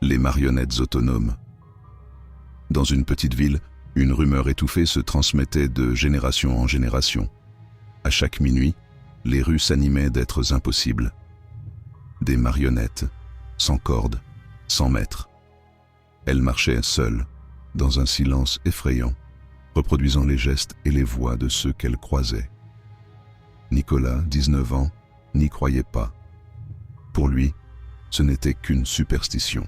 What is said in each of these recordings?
Les marionnettes autonomes. Dans une petite ville, une rumeur étouffée se transmettait de génération en génération. À chaque minuit, les rues s'animaient d'êtres impossibles. Des marionnettes, sans cordes, sans maître. Elles marchaient seules, dans un silence effrayant, reproduisant les gestes et les voix de ceux qu'elles croisaient. Nicolas, 19 ans, n'y croyait pas. Pour lui, ce n'était qu'une superstition.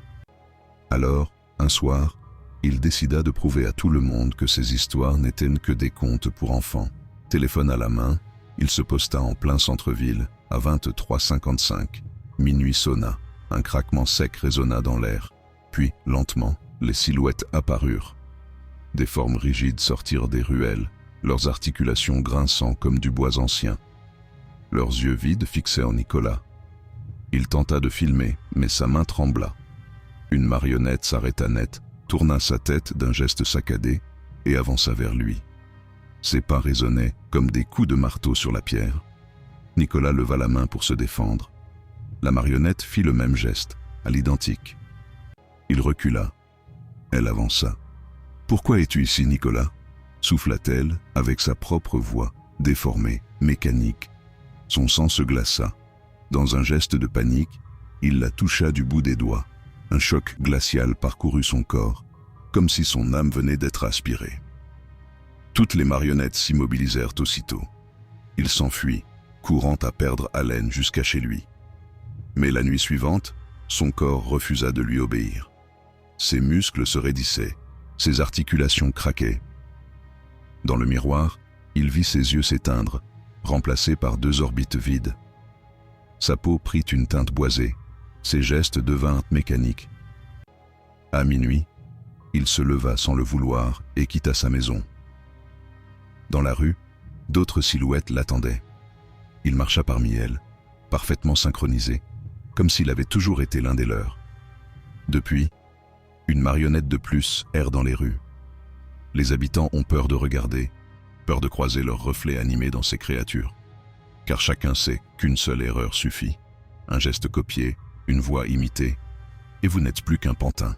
Alors, un soir, il décida de prouver à tout le monde que ces histoires n'étaient que des contes pour enfants. Téléphone à la main, il se posta en plein centre-ville, à 23h55. Minuit sonna, un craquement sec résonna dans l'air. Puis, lentement, les silhouettes apparurent. Des formes rigides sortirent des ruelles, leurs articulations grinçant comme du bois ancien. Leurs yeux vides fixaient en Nicolas. Il tenta de filmer, mais sa main trembla. Une marionnette s'arrêta net, tourna sa tête d'un geste saccadé et avança vers lui. Ses pas résonnaient comme des coups de marteau sur la pierre. Nicolas leva la main pour se défendre. La marionnette fit le même geste, à l'identique. Il recula. Elle avança. « Pourquoi es-tu ici, Nicolas ?» souffla-t-elle avec sa propre voix, déformée, mécanique. Son sang se glaça. Dans un geste de panique, il la toucha du bout des doigts. Un choc glacial parcourut son corps, comme si son âme venait d'être aspirée. Toutes les marionnettes s'immobilisèrent aussitôt. Il s'enfuit, courant à perdre haleine jusqu'à chez lui. Mais la nuit suivante, son corps refusa de lui obéir. Ses muscles se raidissaient, ses articulations craquaient. Dans le miroir, il vit ses yeux s'éteindre, remplacés par deux orbites vides. Sa peau prit une teinte boisée, ses gestes devinrent mécaniques. À minuit, il se leva sans le vouloir et quitta sa maison. Dans la rue, d'autres silhouettes l'attendaient. Il marcha parmi elles, parfaitement synchronisé, comme s'il avait toujours été l'un des leurs. Depuis, une marionnette de plus erre dans les rues. Les habitants ont peur de regarder, peur de croiser leur reflet animé dans ces créatures. Car chacun sait qu'une seule erreur suffit. Un geste copié, une voix imitée, et vous n'êtes plus qu'un pantin.